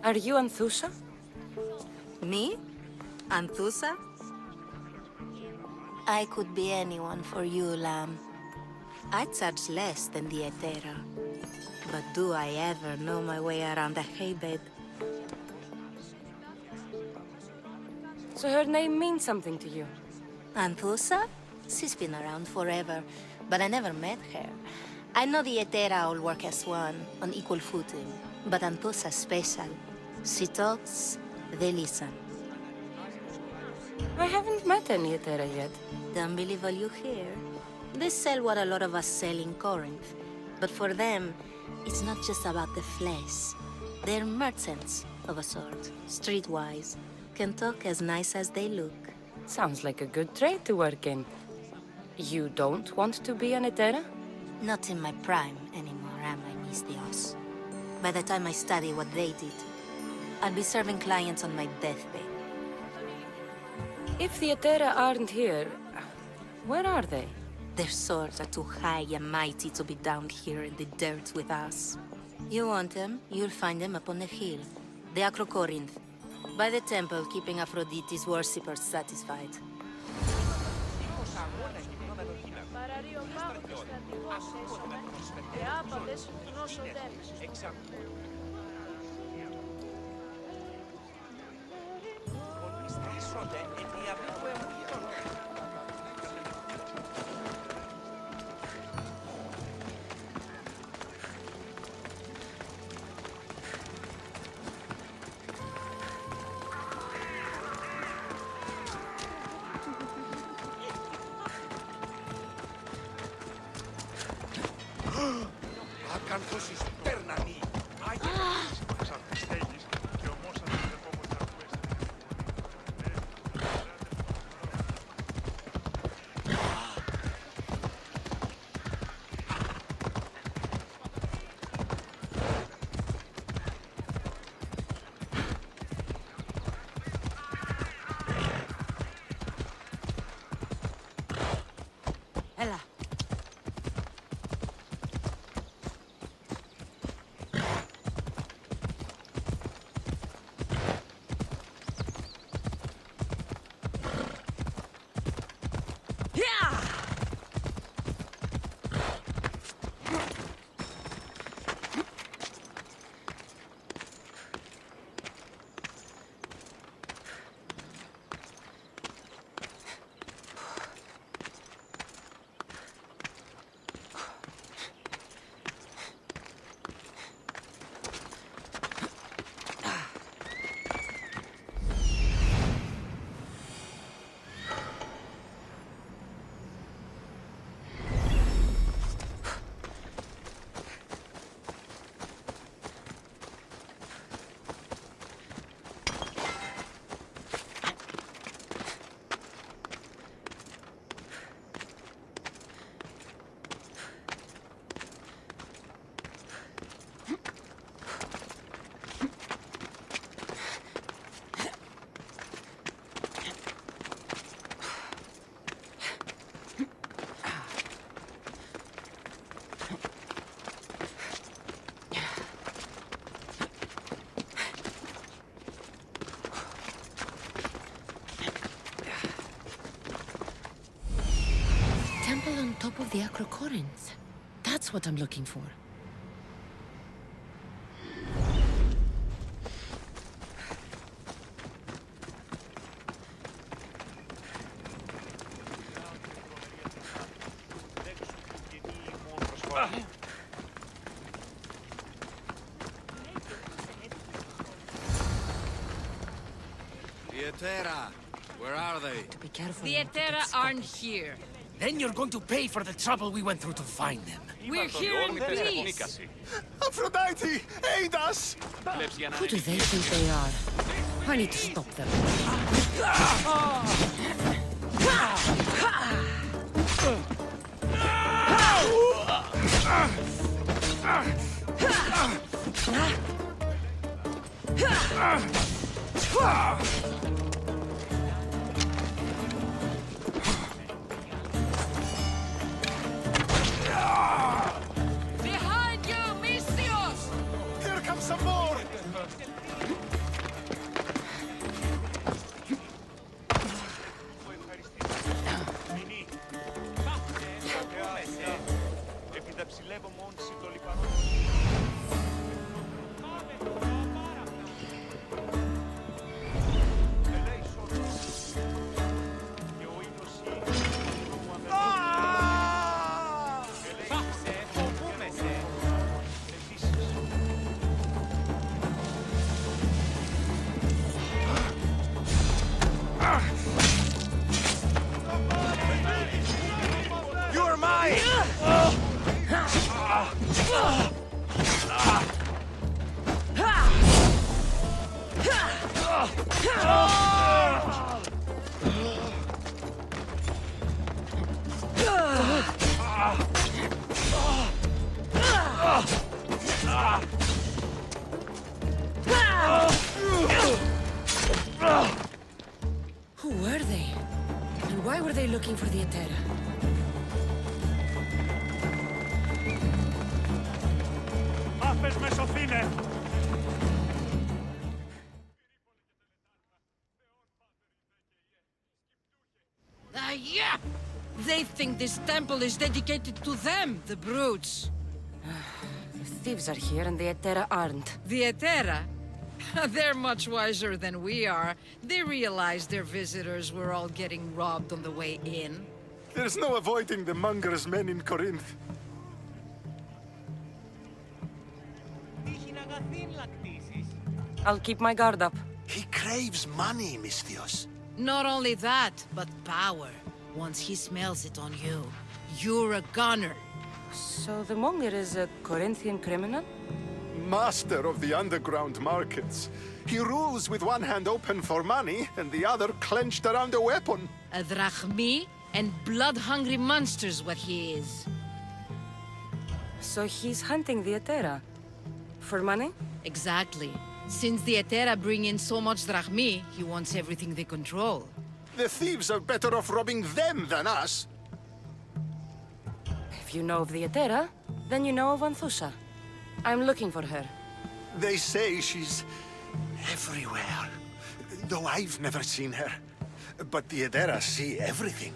Are you Anthousa? Me? Anthousa? I could be anyone for you, lamb. I charge less than the hetaera. But do I ever know my way around a hay bed? So her name means something to you? Anthousa? She's been around forever, but I never met her. I know the heataerae all work as one, on equal footing. But Anthousa's special. She talks, they listen. I haven't met any heataerae yet. Don't believe all you hear. They sell what a lot of us sell in Korinth. But for them, it's not just about the flesh. They're merchants of a sort, streetwise. Can talk as nice as they look. Sounds like a good trade to work in. You don't want to be an heataera? Not in my prime anymore, am I, Miss Dios? By the time I study what they did, I'll be serving clients on my deathbed. If the heataera aren't here, where are they? Their swords are too high and mighty to be down here in the dirt with us. You want them, you'll find them up on the hill. The Korinth. By the temple, keeping Aphrodite's worshippers satisfied. On top of the Korinth. That's what I'm looking for. The heataera, where are they? Be careful. The heataera aren't here. Then you're going to pay for the trouble we went through to find them. We're here in peace. Aphrodite, aid us! Who do they think they are? I need to stop them. Behind you, Misthios! Here comes some more! You're mine! Who were they? And why were they looking for the heataera? Yeah! They think this temple is dedicated to them, the brutes. The thieves are here and the heataera aren't. The heataera? They're much wiser than we are. They realized their visitors were all getting robbed on the way in. There's no avoiding the monger's men in Korinth. I'll keep my guard up. He craves money, Misthios. Not only that, but power. Once he smells it on you, you're a gunner. So the monger is a Corinthian criminal? Master of the underground markets. He rules with one hand open for money and the other clenched around a weapon. A drachmi and blood-hungry monster's what he is. So he's hunting the heataera. For money? Exactly. Since the heataera bring in so much drachmi, he wants everything they control. The thieves are better off robbing them than us. If you know of the heataera, then you know of Anthousa. I'm looking for her. They say she's everywhere. Though I've never seen her. But the heataera see everything.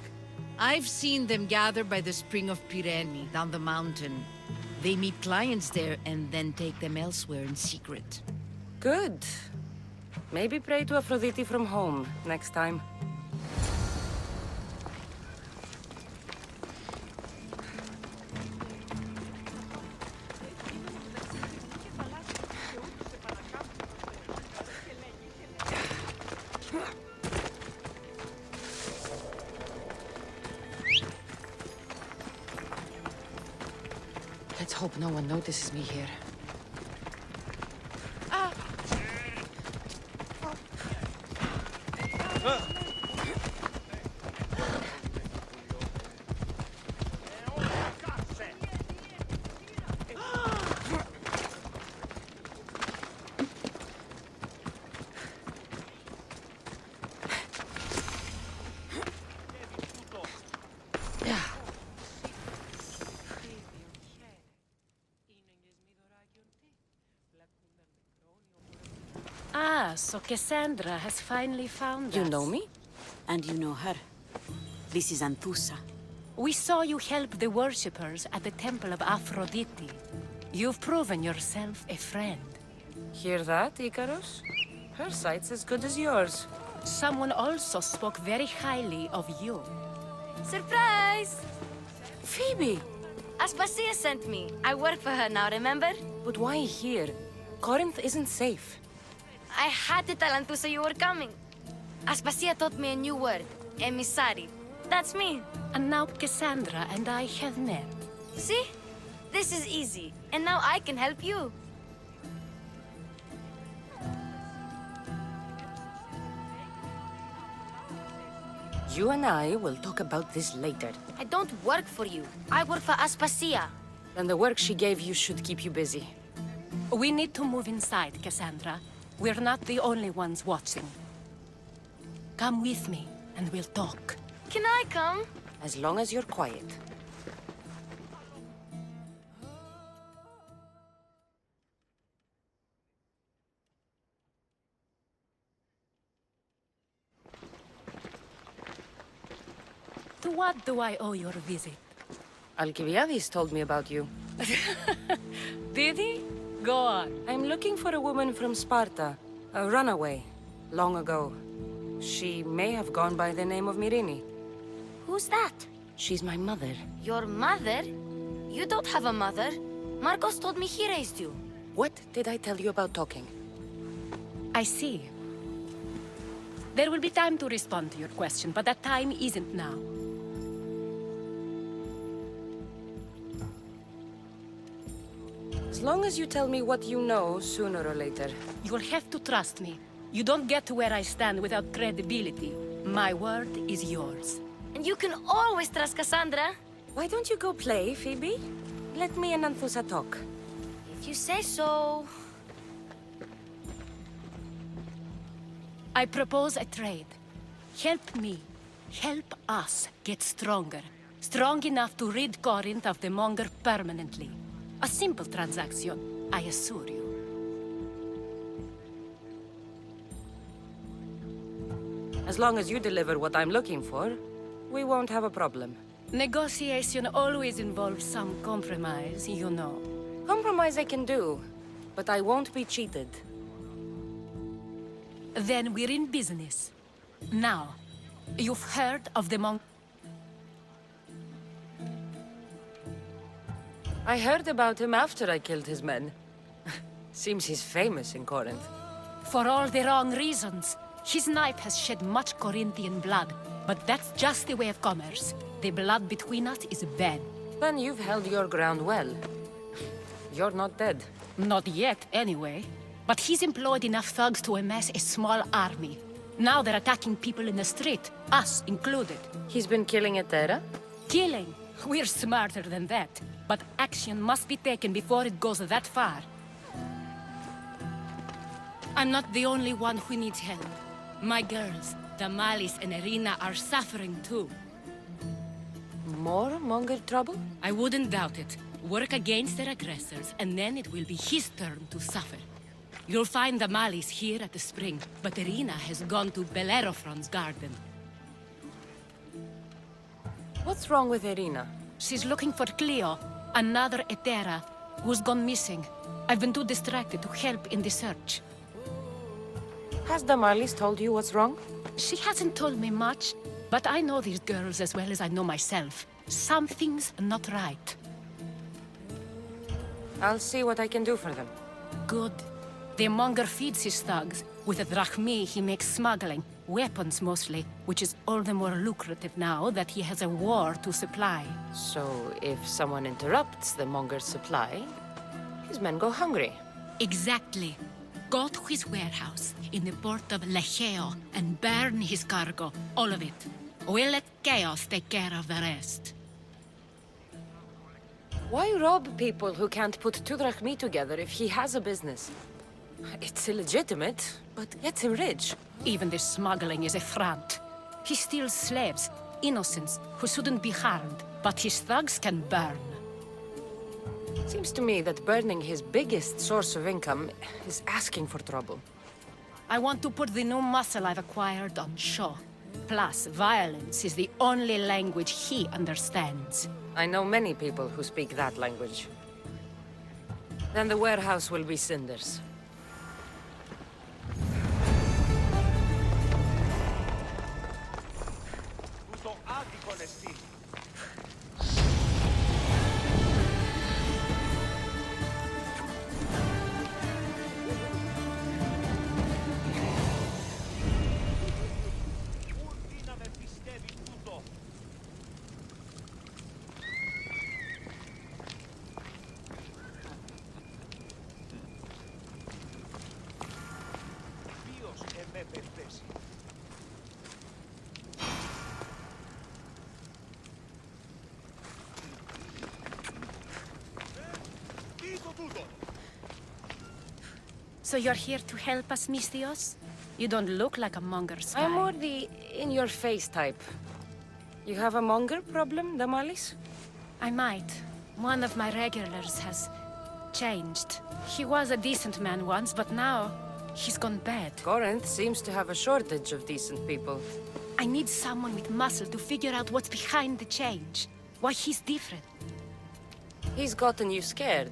I've seen them gather by the spring of Pirene, down the mountain. They meet clients there and then take them elsewhere in secret. Good. Maybe pray to Aphrodite from home next time. Let's hope no one notices me here. Ah, so Kassandra has finally found us. You know me? And you know her. This is Anthousa. We saw you help the worshippers at the temple of Aphrodite. You've proven yourself a friend. Hear that, Icarus? Her sight's as good as yours. Someone also spoke very highly of you. Surprise! Phoebe! Aspasia sent me. I work for her now, remember? But why here? Corinth isn't safe. I had to tell Anthousa you were coming. Aspasia taught me a new word. Emissary. That's me. And now Kassandra and I have met. See? This is easy, and now I can help you. You and I will talk about this later. I don't work for you. I work for Aspasia. Then the work she gave you should keep you busy. We need to move inside, Kassandra. We're not the only ones watching. Come with me, and we'll talk. Can I come? As long as you're quiet. To what do I owe your visit? Alkibiades told me about you. Did he? Go on. I'm looking for a woman from Sparta, a runaway, long ago. She may have gone by the name of Myrine. Who's that? She's my mother. Your mother? You don't have a mother. Marcos told me he raised you. What did I tell you about talking? I see. There will be time to respond to your question, but that time isn't now. As long as you tell me what you know, sooner or later. You'll have to trust me. You don't get to where I stand without credibility. My word is yours. And you can always trust Kassandra. Why don't you go play, Phoebe? Let me and Anthousa talk. If you say so. I propose a trade. Help me. Help us get stronger. Strong enough to rid Korinth of the Monger permanently. A simple transaction, I assure you. As long as you deliver what I'm looking for, we won't have a problem. Negotiation always involves some compromise, you know. Compromise I can do, but I won't be cheated. Then we're in business. Now, you've heard of the monk. I heard about him after I killed his men. Seems he's famous in Corinth. For all the wrong reasons. His knife has shed much Corinthian blood, but that's just the way of commerce. The blood between us is bad. Then you've held your ground well. You're not dead. Not yet, anyway. But he's employed enough thugs to amass a small army. Now they're attacking people in the street, us included. He's been killing heataerae? Killing. We're smarter than that. But action must be taken before it goes that far. I'm not the only one who needs help. My girls, Damalis and Irina, are suffering too. More Monger trouble? I wouldn't doubt it. Work against their aggressors, and then it will be his turn to suffer. You'll find Damalis here at the spring, but Irina has gone to Bellerophon's garden. What's wrong with Irina? She's looking for Cleo, another hetaera, who's gone missing. I've been too distracted to help in the search. Has Damalis told you what's wrong? She hasn't told me much, but I know these girls as well as I know myself. Something's not right. I'll see what I can do for them. Good. The monger feeds his thugs. With the drachmi, he makes smuggling. Weapons, mostly, which is all the more lucrative now that he has a war to supply. So, if someone interrupts the Monger's supply, his men go hungry. Exactly. Go to his warehouse in the port of Lecheo and burn his cargo, all of it. We'll let chaos take care of the rest. Why rob people who can't put 2 drachmi together if he has a business? It's illegitimate, but gets him rich. Even the smuggling is a front. He steals slaves, innocents, who shouldn't be harmed, but his thugs can burn. Seems to me that burning his biggest source of income is asking for trouble. I want to put the new muscle I've acquired on show. Plus, violence is the only language he understands. I know many people who speak that language. Then the warehouse will be cinders. So you're here to help us, Misthios? You don't look like a monger spy. I'm more the in-your-face type. You have a monger problem, Damalis? I might. One of my regulars has changed. He was a decent man once, but now he's gone bad. Corinth seems to have a shortage of decent people. I need someone with muscle to figure out what's behind the change. Why he's different. He's gotten you scared.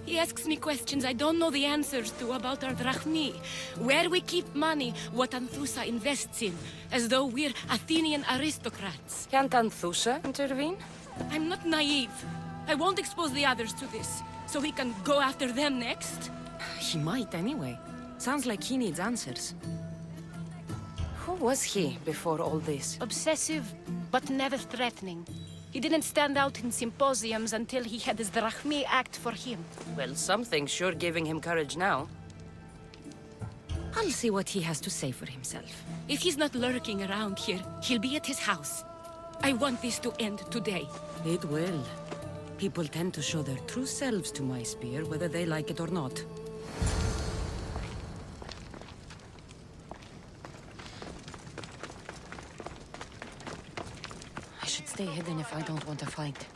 He asks me questions I don't know the answers to about our drachmi, where we keep money, what Anthousa invests in, as though we're Athenian aristocrats. Can't Anthousa intervene? I'm not naive. I won't expose the others to this, so he can go after them next. He might anyway. Sounds like he needs answers. Who was he before all this? Obsessive, but never threatening. He didn't stand out in symposiums until he had his drachmi act for him. Well, something's sure giving him courage now. I'll see what he has to say for himself. If he's not lurking around here, he'll be at his house. I want this to end today. It will. People tend to show their true selves to my spear, whether they like it or not. I should stay hidden if I don't want to fight.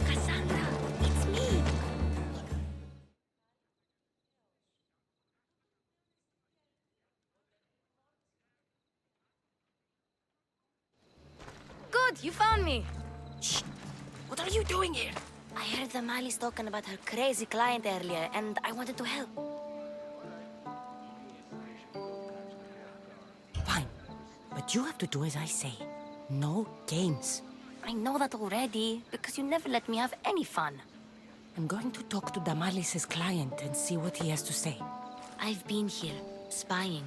Kassandra, it's me! Good, you found me. What are you doing here? I heard the Mali's talking about her crazy client earlier, and I wanted to help. Fine. But you have to do as I say. No games. I know that already, because you never let me have any fun. I'm going to talk to Damalis's client and see what he has to say. I've been here, spying,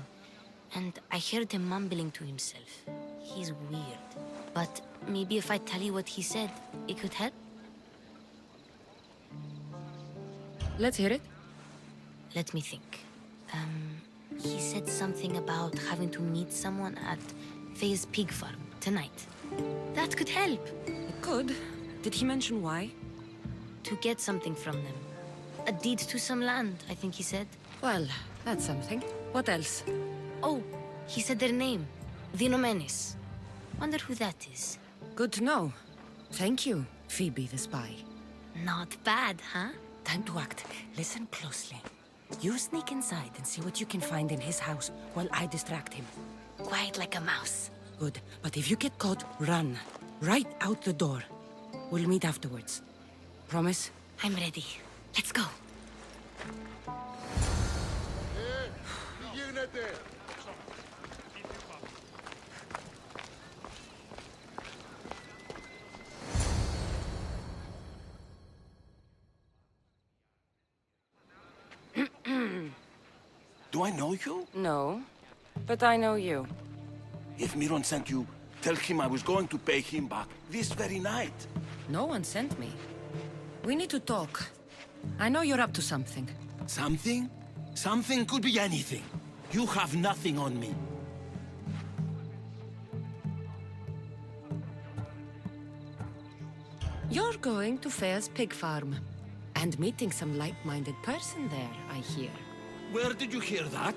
and I heard him mumbling to himself. He's weird. But maybe if I tell you what he said, it could help? Let's hear it. Let me think. He said something about having to meet someone at Faye's pig farm tonight. That could help. It could. Did he mention why? To get something from them. A deed to some land, I think he said. Well, that's something. What else? Oh, he said their name. Vinomenes. Wonder who that is. Good to know. Thank you, Phoebe the spy. Not bad, huh? Time to act. Listen closely. You sneak inside and see what you can find in his house while I distract him. Quiet like a mouse. Good. But if you get caught, run. Right out the door. We'll meet afterwards. Promise? I'm ready. Let's go. Do I know you? No, but I know you. If Miron sent you, tell him I was going to pay him back this very night. No one sent me. We need to talk. I know you're up to something. Something? Something could be anything. You have nothing on me. You're going to Fair's pig farm. And meeting some like-minded person there, I hear. Where did you hear that?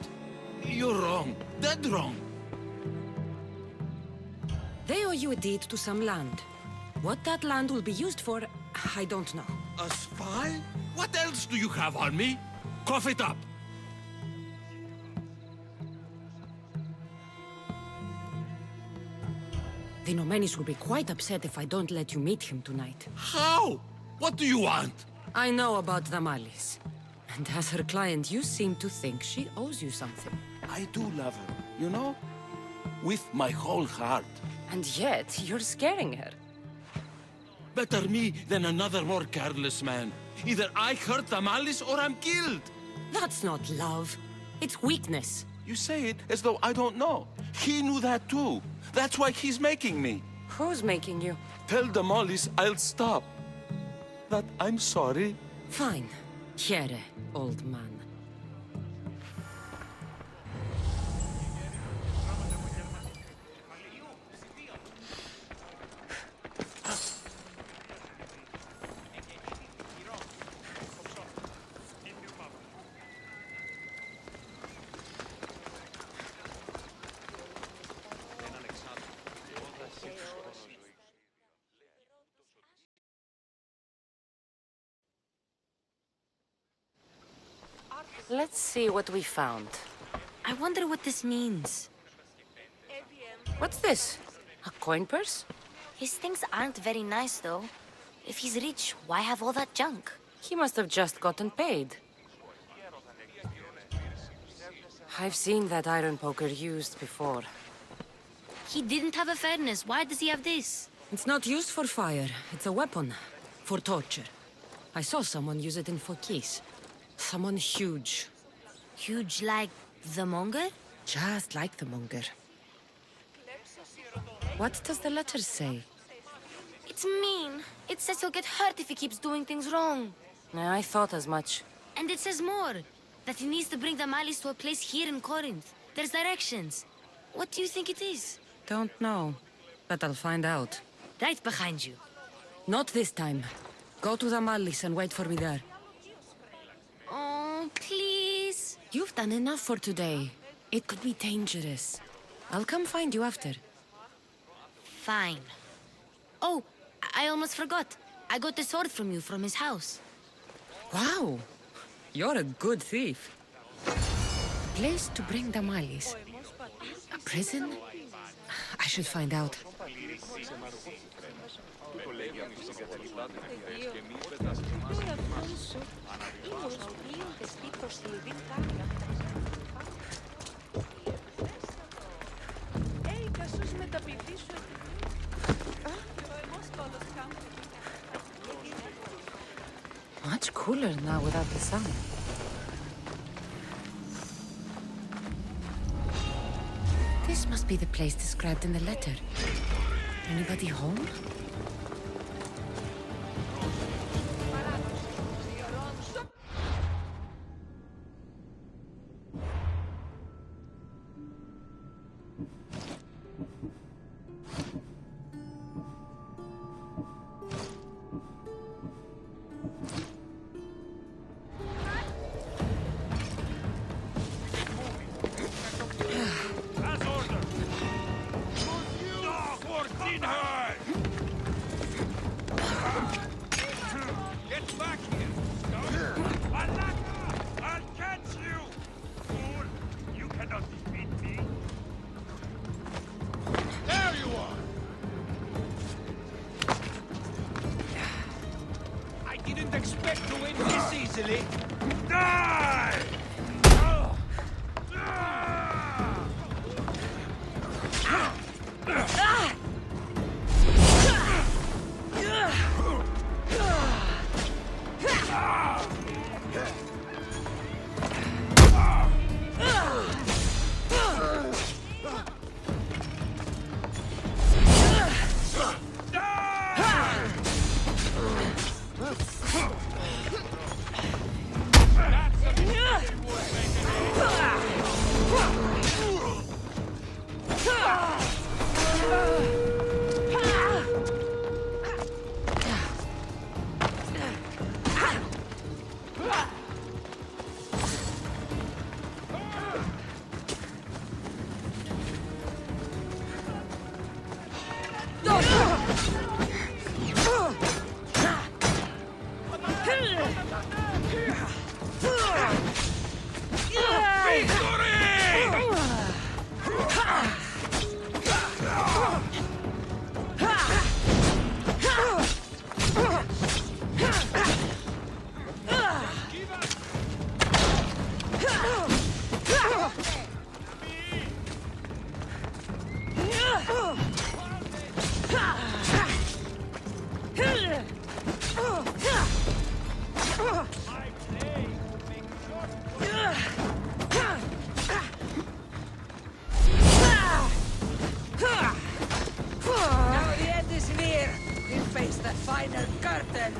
You're wrong. Dead wrong. They owe you a deed to some land. What that land will be used for, I don't know. A spy? What else do you have on me? Cough it up. The Nomenis will be quite upset if I don't let you meet him tonight. How? What do you want? I know about Damalis. And as her client, you seem to think she owes you something. I do love her, you know? With my whole heart. And yet, you're scaring her. Better me than another more careless man. Either I hurt Damalis or I'm killed. That's not love. It's weakness. You say it as though I don't know. He knew that too. That's why he's making me. Who's making you? Tell Damalis I'll stop. That I'm sorry. Fine. Heataerae, old man. Let's see what we found. I wonder what this means. What's this? A coin purse? His things aren't very nice, though. If he's rich, why have all that junk? He must have just gotten paid. I've seen that iron poker used before. He didn't have a furnace. Why does he have this? It's not used for fire. It's a weapon. For torture. I saw someone use it in Phokis. Someone huge. Huge like the monger? Just like the monger. What does the letter say? It's mean. It says he'll get hurt if he keeps doing things wrong. I thought as much. And it says more. That he needs to bring the Malis to a place here in Korinth. There's directions. What do you think it is? Don't know. But I'll find out. Right behind you. Not this time. Go to the Malis and wait for me there. Oh, please. You've done enough for today. It could be dangerous. I'll come find you after. Fine. Oh, I almost forgot. I got the sword from you from his house. Wow! You're a good thief. A place to bring Damalis. A prison? I should find out. Much cooler now without the sun. This must be the place described in the letter. Anybody home? Now the end is near. We face the final curtain.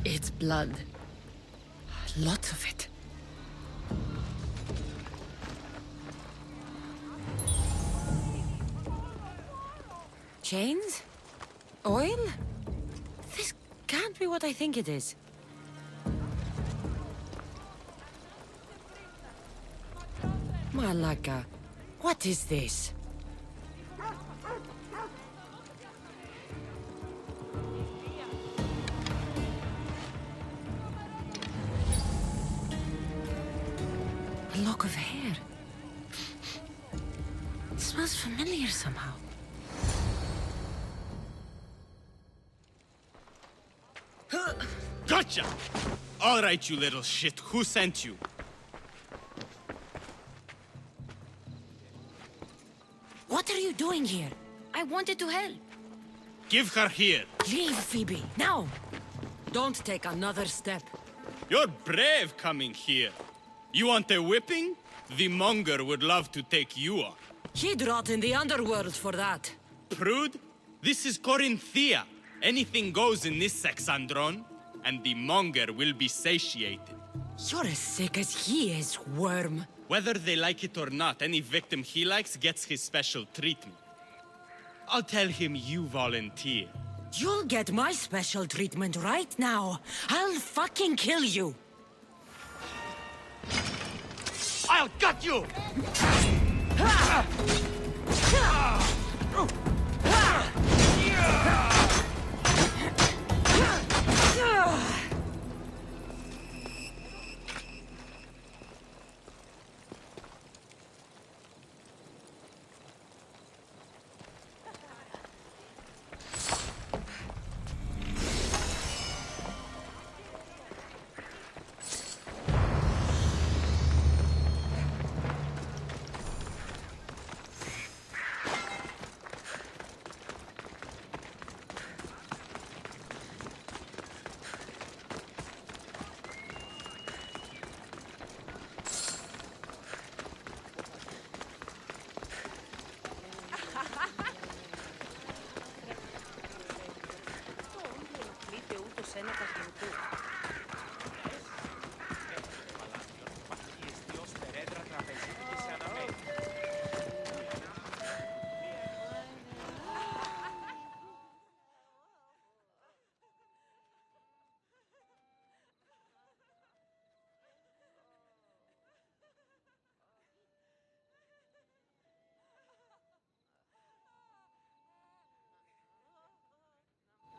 It's blood. Lots of it. Chains? Oil? This can't be what I think it is. Malaka, what is this? A lock of hair. It smells familiar somehow. Gotcha! All right, you little shit. Who sent you? What are you doing here? I wanted to help. Give her here. Leave, Phoebe, now! Don't take another step. You're brave coming here. You want a whipping? The monger would love to take you on. He'd rot in the underworld for that. Prude, this is Korinthia. Anything goes in this Kassandron, and the monger will be satiated. You're as sick as he is, worm. Whether they like it or not, any victim he likes gets his special treatment. I'll tell him you volunteer. You'll get my special treatment right now. I'll fucking kill you. I'll gut you!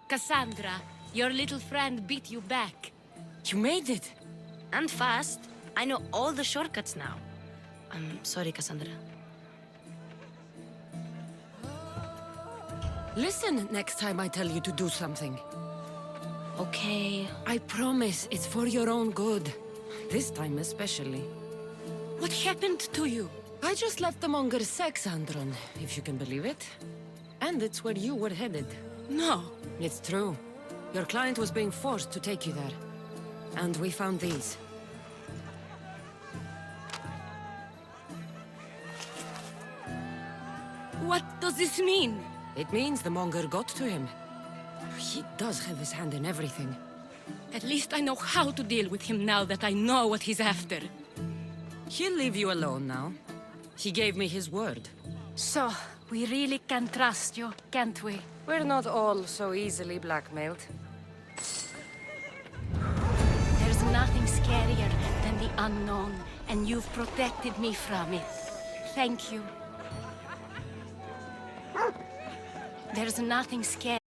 Kassandra, your little friend beat you back. You made it. And fast. I know all the shortcuts now. I'm sorry, Kassandra. Listen next time I tell you to do something. Okay. I promise it's for your own good. This time especially. What happened to you? I just left the monger Kassandra, if you can believe it. And it's where you were headed. No. It's true. Your client was being forced to take you there. And we found these. What does this mean? It means the monger got to him. He does have his hand in everything. At least I know how to deal with him now that I know what he's after. He'll leave you alone now. He gave me his word. So, we really can trust you, can't we? We're not all so easily blackmailed. There's nothing scarier than the unknown, and you've protected me from it. Thank you. There's nothing scary.